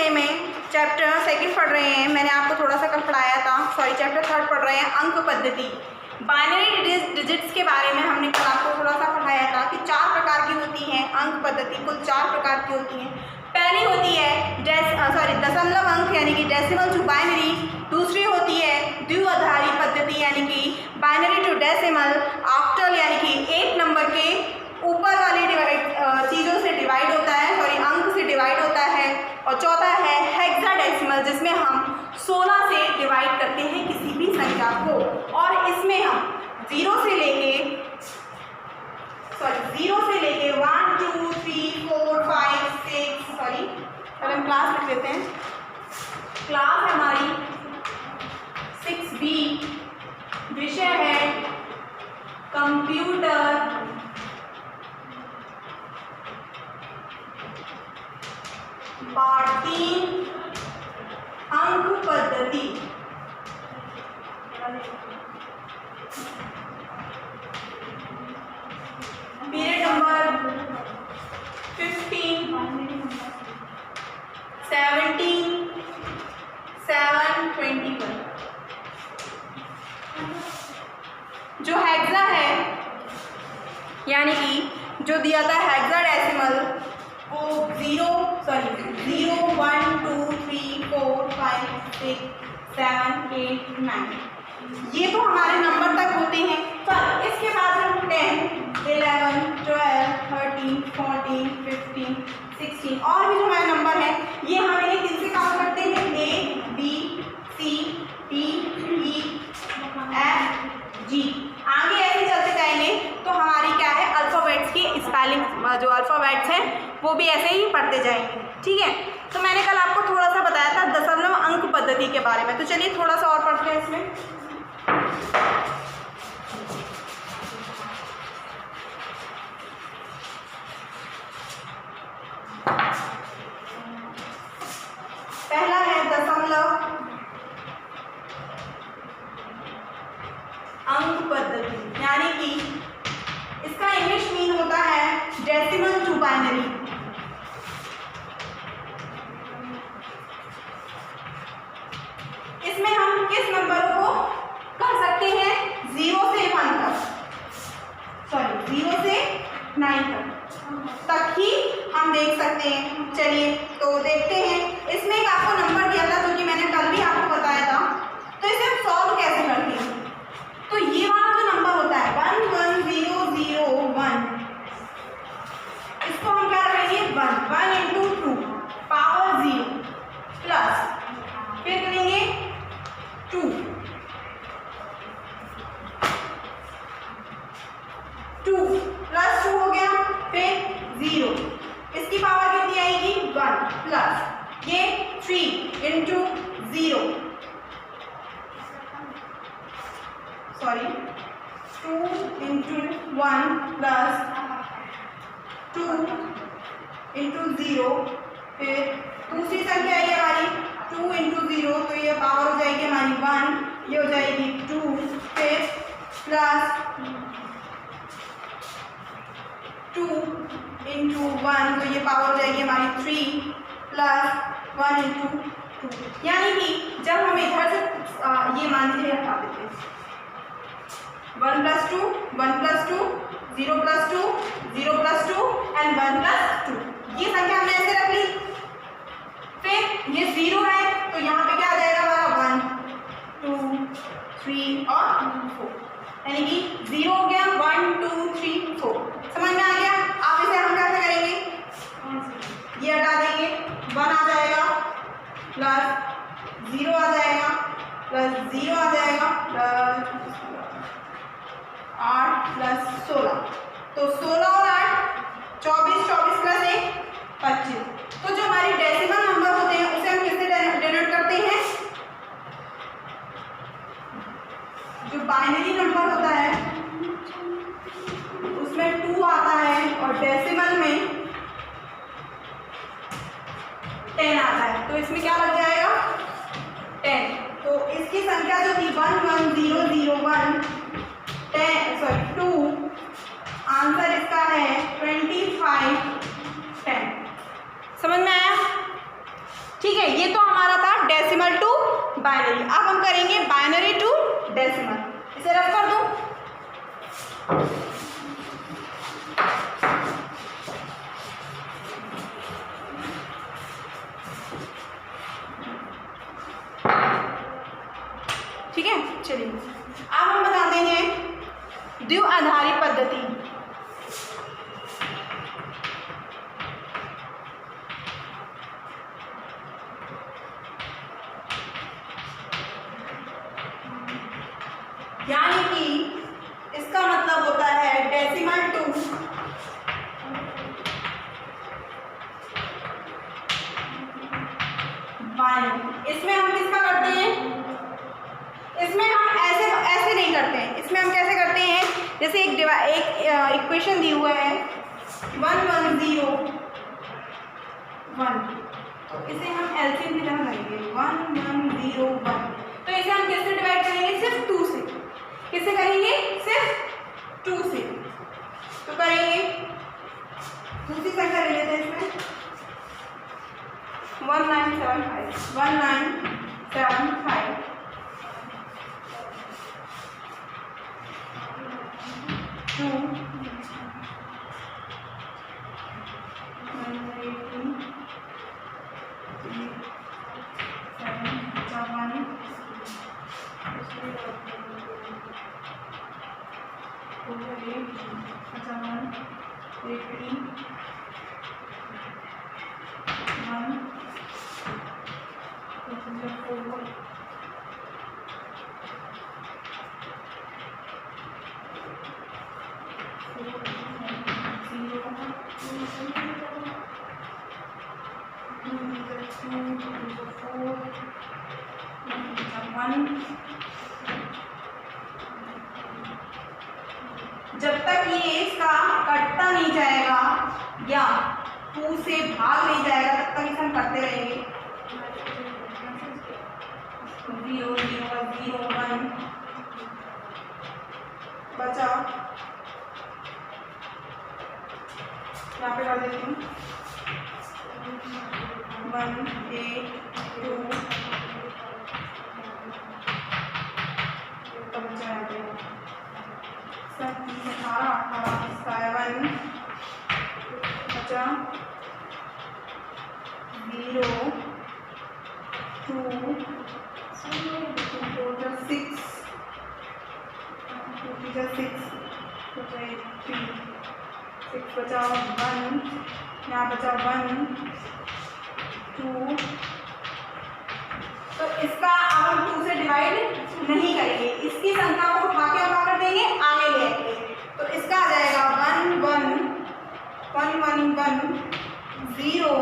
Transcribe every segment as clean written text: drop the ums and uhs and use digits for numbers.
Video में chapter 2 पढ़ रहे हैं। मैंने आपको थोड़ा सा कल पढ़ाया था, चैप्टर 3 पढ़ रहे हैं, अंक पद्धति। बाइनरी डिजिट्स के बारे में हमने कल आपको थोड़ा सा पढ़ाया था कि 4 प्रकार की होती हैं अंक पद्धति, कुल 4 प्रकार की होती हैं। पहली होती है दशमलव अंक यानी कि डेसिमल टू बाइनरी। दूसरी होती है द्विआधारी पद्धति यानी कि बाइनरी टू डेसिमल। ऑक्टल यानी कि 1 नंबर के ऊपर वाली चीज़ों से डिवाइड होता है, अंक से डिवाइड होता है। और चौथा है हेक्साडेसिमल, जिसमें हम 16 से डिवाइड करते हैं किसी भी संख्या को, और इसमें हम 0 से लेके 1 2 3 4 5 6 पहले हम क्लास लिख लेते हैं। क्लास हमारी 6B, विषय है कंप्यूटर, पार्ट 3 अंक पद्धति। Period number 15 17 7 21। जो हेक्सा है यानी कि जो दिया था हेक्साडेसिमल वो 0 1 2 3 4 5 6 7 8 9, ये तो हमारे नंबर तक होते हैं। पर इसके बाद हम 10 11 12 13 14 15 16 और भी जो हमारे नंबर हैं ये हम इन्हें किससे काउंट करते हैं? A B C D E F G। आगे ऐसे चलते जाएंगे तो हमारी क्या है, अल्फ़ाबेट्स की स्पेलिंग, जो अल्फ़ाबेट्स हैं वो भी ऐसे ही पढ़ते जाएंगे। ठीक है, तो मैंने कल आपको थोड़ा सा बताया था दशमलव अंक पद्धति के बारे में, तो चलिए थोड़ा सा और पढ़ते हैं इसमें। पहला है दशमलव अंक पद्धति, यानी कि इसका इंग्लिश मीन होता है डेसिमल टू बाइनरी। इसमें हम किस नंबरों को कर सकते हैं? 0 से 1 तक, 0 से 9 तक ही हम देख सकते हैं। चलिए तो देखते हैं। इसमें एक आपको नंबर दिया था जो कि मैंने कल भी आपको बताया था, तो इसे हम सॉल्व कैसे करते हैं? तो ये वाला जो नंबर होता है 1 1 0 0 1, इसको हम क्या करेंगे? 1 into 2 पावर 0 प्लस फिर करेंगे 2 प्लस 2 हो गया, फिर 0, इसकी पावर कितनी आएगी? 1 प्लस ये 3 into 0 2 into 1 plus 2 into 0, फिर दूसरी संख्या है हमारी 2 into 0, तो ये पावर हो जाएगी हमारी 1, ये हो जाएगी 2, फिर प्लस 2 into 1, तो ये पावर हो जाएगी हमारी 3 प्लस 1 into 2। यानी कि जब हम इधर से ये मान लीजिए हटा देते हैं 1 plus 2 1 plus 2 0 plus 2 0 plus 2 and 1 plus 2, ये संख्या हमने ऐसे रख ली। फिर ये 0 है तो यहाँ पे क्या आ जाएगा हमारा 1 2 3 और 4, यानी कि 0 हो गया 1 2 3 4। समझ में आ गया? आप इसे हम कैसे करेंगे? ये हटा देंगे, 1 आ जाएगा प्लस 0 आ जाएगा प्लस 0 आ जाएगा प्लस 8 प्लस 16, तो 16 और 8 24 24 प्लस 1 25। तो जो हमारी डेसिमल नंबर होते हैं उसे हम किससे डिनोट करते हैं? जो बाइनरी नंबर होता है उसमें 2 आता है और डेसिमल में 10 आता है, तो इसमें क्या लग जाएगा? 10। तो इसकी संख्या जो थी 1 1 0 0 1 2, आंसर इसका है 25 10। समझ में आया? ठीक है, है, ये तो हमारा था डेसिमल टू बाइनरी। अब हम करेंगे बाइनरी टू डेसिमल। इसे रफ कर दूं। ठीक है, चलिए अब हम बताते हैं द्विआधारी पद्धति। यानी कि इसका मतलब होता है डेसिमल टू बाइनरी। इसमें हम किसका करते हैं, इसमें हम ऐसे नहीं करते हैं, इसमें हम कैसे करते हैं, जैसे एक इक्वेशन दी हुआ है 1 1 0 1, तो इसे हम एलसीएम की तरह करेंगे 1 1 0 1। तो इसे हम किससे डिवाइड करेंगे, सिर्फ 2 से। किससे करेंगे, सिर्फ 2 से। तो करेंगे दूसरी संख्या ले लेते हैं इसमें 1975 1975 2 जब तक ये इसका कटता नहीं जाएगा या 2 से भाग नहीं जाएगा तब तक इसे हम करते रहेंगे। 0 0 0 1 बचा, यहाँ पे कर देती हूँ 1 8 2 तो बचा यहाँ पे 18 18 7 बचा 0 2 4 6 2 6 3 6 बचा 1, यहाँ बचा 1 2। तो इसका अब हम 2 से डिवाइड नहीं करेंगे, इसकी संख्या को उठा के हम कर देंगे आगे ले आएंगे। तो इसका आ जाएगा 1 1 1 1 1 0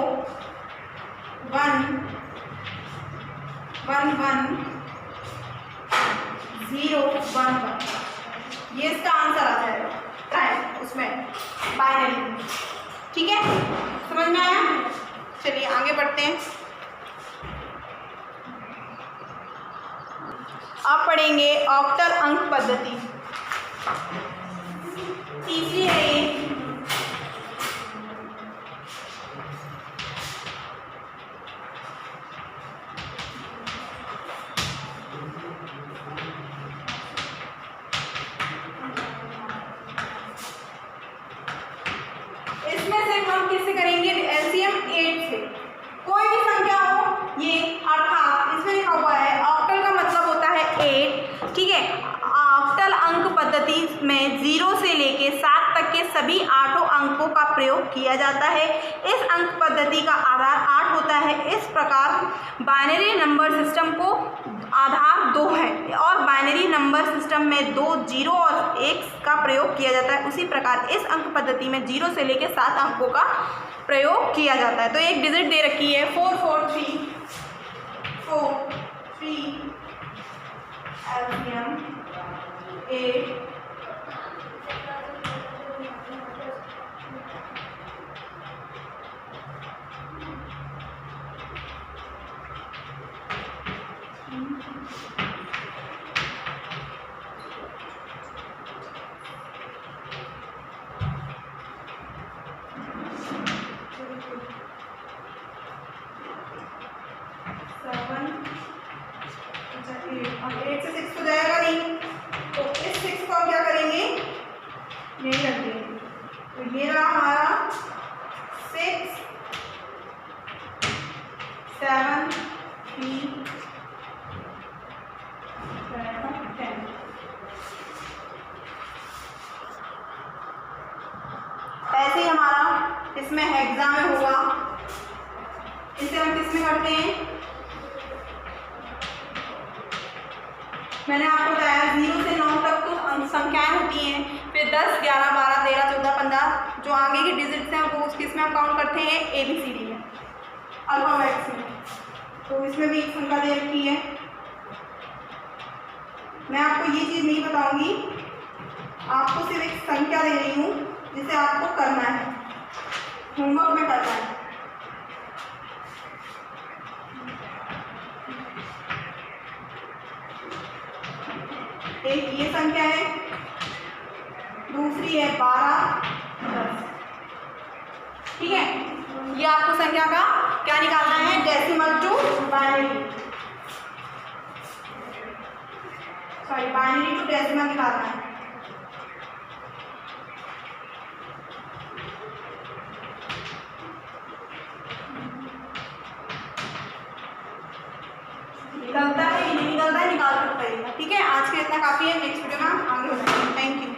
1 1 1 0 1 1। ये इसका आंसर आ जाएगा टाइम उसमें बाइनरी। ठीक है, समझ में आया? चलिए आगे बढ़ते हैं। आप पढ़ेंगे ऑक्टल अंक पद्धति, तीसरी है ये। इसमें से हम किससे करेंगे, एलसीएम 8 से। कोई भी संख्या हो ये, अर्थात इसमें लिखा हुआ है ऑक्टल का मतलब होता है 8। ठीक है, ऑक्टल अंक पद्धति में 0 से लेके 7 तक के सभी 8 अंकों का प्रयोग किया जाता है। इस अंक पद्धति का आधार 8 होता है। इस प्रकार बाइनरी नंबर सिस्टम को आधार 2 है और बाइनरी नंबर सिस्टम में 2 0 और 1 का प्रयोग किया जाता है। उसी प्रकार इस अंक पद्धति में 0 से लेकर 7 अंकों का प्रयोग किया जाता है। तो एक डिजिट दे रखी है 4 4 3 4 3 एलसीएम 8 1 हेक्सा में होगा। इसे हम किस में करते हैं? मैंने आपको बताया 0 से 9 तक तो संख्याएं होती हैं, फिर 10, 11, 12, 13, 14, 15 जो आगे के डिजिट्स हैं वो किस में हम काउंट करते हैं? ABCD में, अल्फाबेट्स में। तो इसमें भी एक संख्या दे रखी है। मैं आपको ये चीज़ नहीं बताऊंगी, आपको सिर्फ एक संख्या दे रही हूँ जिसे आपको करना है, होमवर्क में करना है। एक ये संख्या है, दूसरी है 12, 10। ठीक है, ये आपको संख्या का क्या निकालना है? Decimal to binary, sorry binary to decimal निकालना है। निकलता है, नहीं निकलता है, निकाल सकते हैं। ठीक है, आज के इतना काफ़ी है, नेक्स्ट वीडियो में आगे हो जाएंगे। Thank you.